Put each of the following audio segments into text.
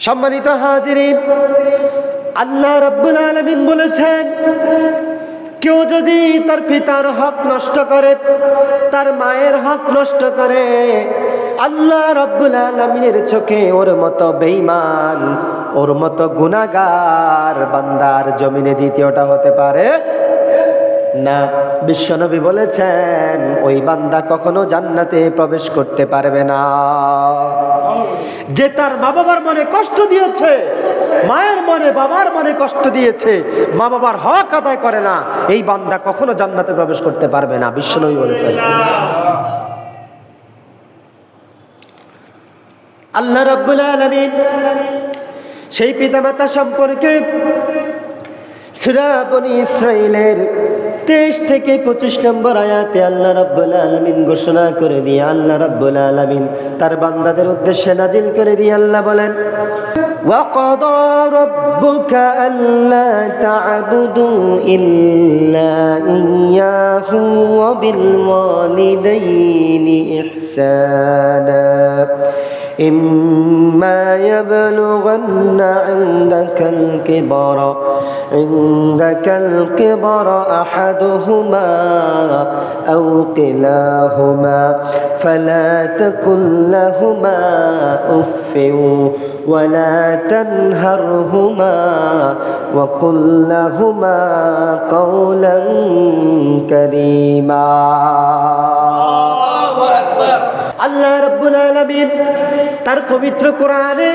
সম্মানিত হাজিরিন, আল্লাহ রাব্বুল আলামিন বলেছেন, কেউ যদি তার পিতার হক নষ্ট করে, তার মায়ের হক নষ্ট করে, আল্লাহ রাব্বুল আলামিনের চোখে ওর মতো বেঈমান, ওর মতো গুনাহগার বান্দার জমিনে দ্বিতীয়টা হতে পারে না। বিশ্বনবী বলেছেন, ওই বান্দা কখনো জান্নাতে প্রবেশ করতে পারবে না। যে তার মা বাবার মনে কষ্ট দিয়েছে, মায়ের মনে বাবার মনে কষ্ট দিয়েছে, মা বাবার হক আদায় করে না, এই বান্দা কখনো জান্নাতে প্রবেশ করতে পারবে না, বিশ্বনবী বলেছেন। আল্লাহ রাব্বুল আলামিন সেই পিতামাতা সম্পর্কে সূরা বনী ইসরাঈলের 23 থেকে 25 নম্বর আয়াতে আল্লাহ রাব্বুল আলামিন ঘোষণা করে দিয়ে, আল্লাহ রাব্বুল আলামিন তার বান্দাদের উদ্দেশ্যে নাজিল করে দিয়ে আল্লাহ বলেন, وَقَضَى رَبُّكَ أَلَّا تَعْبُدُوا إِلَّا إِيَّاهُ وَبِالْوَالِدَيْنِ إِحْسَانًا إِمَّا يَبْلُغَنَّ عندك الكبر أحدهما أو كلاهما فلا تقل لهما أف ولا تنهرهما وقل لهما قولا كريما। আল্লাহ রাব্বুল আলামিন তার পবিত্র কোরআনে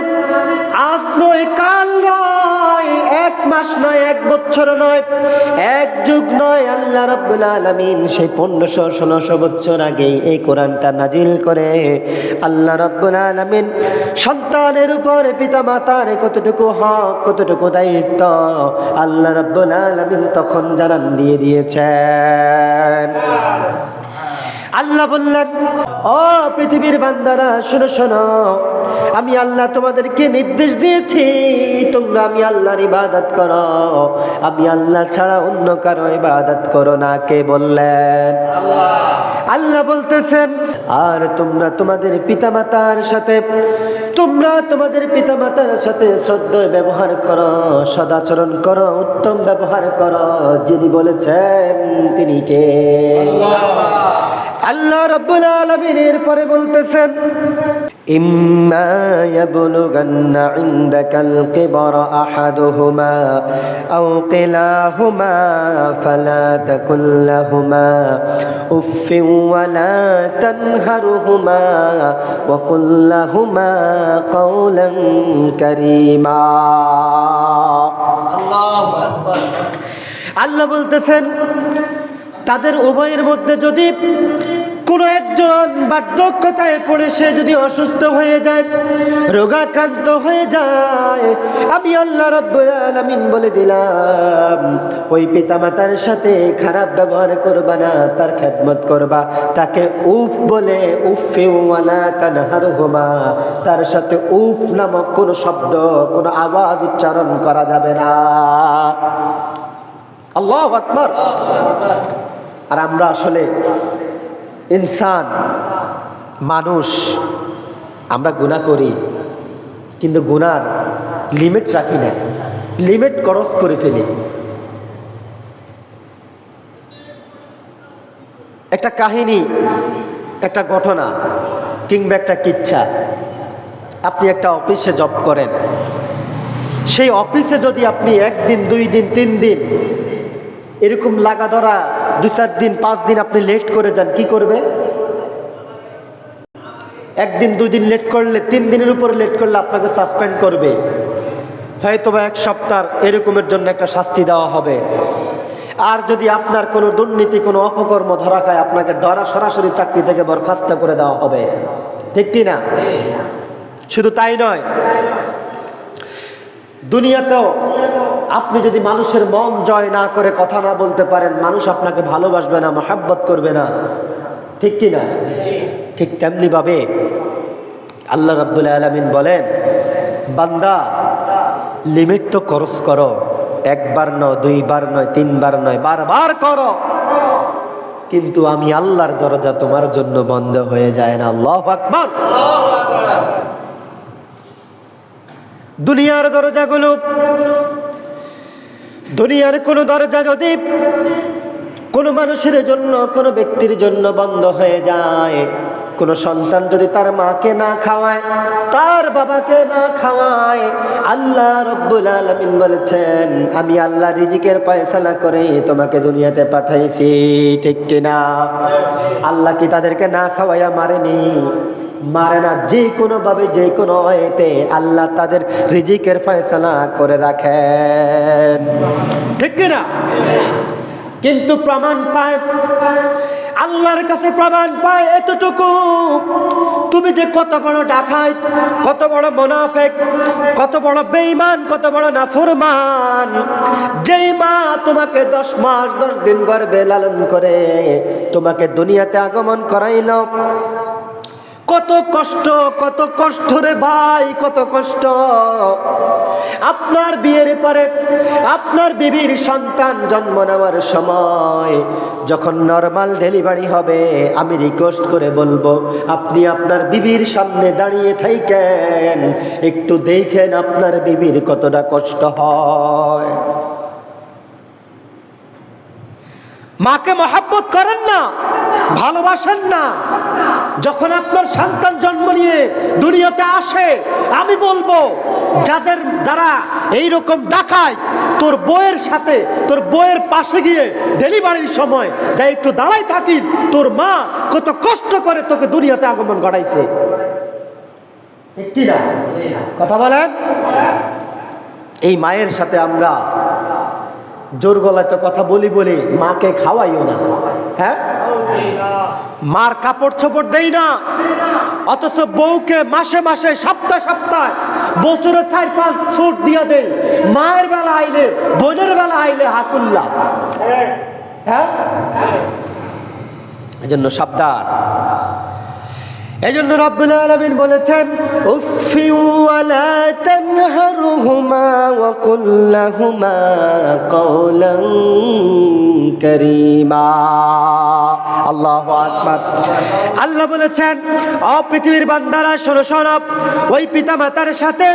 আজ নয়, কাল নয়, 1 মাস নয়, 1 বছর নয়, 1 যুগ নয়, আল্লাহ রাব্বুল আলামিন সেই 1500-1600 বছর আগেই এই কোরআনটা নাজিল করে আল্লাহ রাব্বুল আলামিন সন্তানের উপরে পিতা মাতার কতটুকু হক, কতটুকু দায়িত্ব আল্লাহ রাব্বুল আলামিন তখন জানান দিয়ে দিয়েছেন। আল্লাহ বললেন, ও পৃথিবীর বান্দারা, শোনো শোনো, আমি আল্লাহ তোমাদেরকে নির্দেশ দিয়েছি, তোমরা আমি আল্লাহর ইবাদত করো, আমি আল্লাহ ছাড়া অন্য কারো ইবাদত করো না। কে বললেন? আল্লাহ বলতেছেন, আর তোমরা তোমাদের পিতামাতার সাথে শ্রদ্ধা ব্যবহার করো, সদাচরণ করো, উত্তম ব্যবহার করো। যিনি বলেছেন তিনি কে? আল্লাহ রাব্বুল আলামিন এরপরে বলতেছেন, ইম্মা ইয়াবলুগান্না ইনদাকাল কিবরা আহাদুহুমা আও কিলাহুমা ফালা তাকুল লাহুমা উফফিন ওয়ালা তানহারহুমা ওয়া কুল লাহুমা কাওলান কারীমা। আল্লাহু আকবার। আল্লাহ বলতেছেন, তাদের উভয়ের মধ্যে যদি কোনো একজন বার্ধক্যতায় পড়ে সে যদি অসুস্থ হয়ে যায়, রোগাক্রান্ত হয়ে যায়, আমি আল্লাহ রাব্বুল আলামিন বলে দিলাম, ওই পিতামাতার সাথে খারাপ ব্যবহার করবা না, তার খেদমত করবা। তাকে উফ বলে উফফি ওয়ালা তানহারহুমা, তার সাথে উফ নামক কোনো শব্দ, কোনো আওয়াজ উচ্চারণ করা যাবে না। আল্লাহু আকবার। আর আমরা আসলে ইনসান, মানুষ, আমরা গুনাহ করি, কিন্তু গুনার লিমিট রাখি না, লিমিট ক্রস করে ফেলি। একটা কাহিনী, একটা ঘটনা কিংবা একটা কিচ্ছা, আপনি একটা অফিসে জব করেন, সেই অফিসে যদি আপনি 1 দিন 2 দিন 3 দিন এরকম লাগা ধরা 2-4 দিন 5 দিন আপনি লেট করে যান, কি করবে? 1 দিন 2 দিন লেট করলে, 3 দিনের উপরে লেট করলে আপনাকে সাসপেন্ড করবে, হয়তোবা 1 সপ্তাহ এরকমের জন্য একটা শাস্তি দেওয়া হবে। আর যদি আপনার কোনো দুর্নীতি, কোনো অপকর্ম ধরা খায়, আপনাকে সরাসরি চাকরি থেকে বরখাস্ত করে দেওয়া হবে, ঠিক কি না? শুধু তাই নয়, দুনিয়াতেও আপনি যদি মানুষের মন জয় না করে কথা না বলতে পারেন, মানুষ আপনাকে ভালোবাসবে না, মহব্বত করবে না, ঠিক কি না? ঠিক তেমনি ভাবে আল্লাহ রাব্বুল আলামিন বলেন, বান্দা লিমিট তো ক্রস করো, 1 বার নয়, 2 বার নয়, 3 বার নয়, বারবার করো, কিন্তু আমি আল্লাহর দরজা তোমার জন্য বন্ধ হয়ে যায় না। আল্লাহু আকবার। দুনিয়ার দরজাগুলো, দুনিয়ার কোন দরজা যদি কোন মানুষের জন্য, কোন ব্যক্তির জন্য বন্ধ হয়ে যায়, কোন সন্তান যদি তার মাকে না খাওয়ায়, তার বাবাকে না খাওয়ায়, আল্লাহ রাব্বুল আলামিন বলেছেন আমি আল্লাহ রিজিকের ফয়সালা করে তোমাকে দুনিয়াতে পাঠাইছি, ঠিক কিনা? আল্লাহ কি তাদেরকে না খাওয়াইয়া মারেনি? মারে না। যে কোনো ভাবে, যে কোনো ওয়েতে আল্লাহ তাদের রিজিকের ফয়সালা করে রাখেন, ঠিক কিনা? কিন্তু প্রমাণ পায়, আল্লাহর কাছে প্রমাণ পায় এতটুকু, তুমি যে কত বড় ডাকাত, কত বড় মুনাফিক, কত বড় বেঈমান, কত বড় নাফরমান। যেই মা তোমাকে 10 মাস 10 দিন গর্ভে লালন করে তোমাকে দুনিয়াতে আগমন করাইল, কত কষ্ট, কত কষ্ট রে ভাই, কত কষ্ট। আপনার বিয়ের পরে আপনার বিবির সন্তান জন্ম নেওয়ার সময় যখন নরমাল ডেলিভারি হবে, আমি রিকোয়েস্ট করে বলবো আপনি আপনার বিবির সামনে দাঁড়িয়ে থাকেন, একটু দেখেন আপনার বিবির কতটা কষ্ট হয়। মাকে মহব্বত করেন না, ভালোবাসেন না। যখন আপনার সন্তান জন্ম নিয়ে দুনিয়াতে আসে, আমি বলবো যারা এইরকম ডাকায়, তোর বউয়ের সাথে, তোর বউয়ের পাশে গিয়ে ডেলিভারির সময় যা একটু দাঁড়াই থাকিস, তোর মা কত কষ্ট করে তোকে দুনিয়াতে আগমন ঘটাইছে, ঠিক কি না? কথা বলেন। এই মায়ের সাথে আমরা জোর গলায় তো কথা বলি বলি মাকে খাওয়াইও না, হ্যাঁ? মার কাপড় চোপড় দেই না, অথচ বউকে মাসে মাসে, সপ্তাহে সপ্তাহে, বছরে 4-5 ছুট দিয়া দেই। মায়ের বেলা আইলে, বোনের বেলা আইলে হাকুল্লা, হ্যাঁ? এজন্য সাবধান। এজন্য রব্বুল আলামিন বলেছেন উফি ওয়ালা তানহারহুমা ওয়া কুল লাহুমা কওলান কারীমা। আল্লাহু আকবার। আল্লাহ বলেছেন ও পৃথিবীর বান্দারা শোনো শোনো, ওই পিতামাতার সাথে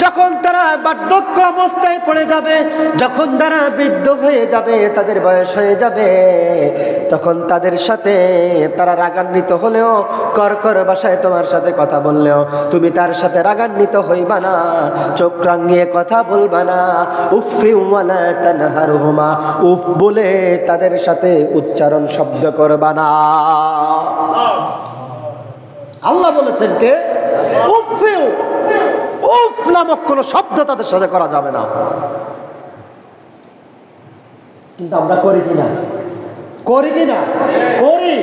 যখন তারা বার্ধক্য অবস্থায় পড়ে যাবে, যখন তারা বৃদ্ধ হয়ে যাবে, তাদের বয়স হয়ে যাবে, তখন তাদের সাথে তারা রাগান্বিত হলেও, কর ভাষায় তোমার সাথে কথা বললেও তুমি তার সাথে রাগান্বিত হইবা না, চোখ রাঙিয়ে কথা বলবা না। উফি ওয়ালা তানহারহুমা, উফ বলে তাদের সাথে উচ্চারণ শব্দ করবা না। আল্লাহ বলেছেন কে? উফি, উফ নামক কোন শব্দ তাদের সাথে করা যাবে না। কিন্তু আমরা করি কিনা? করি কিনা? করি।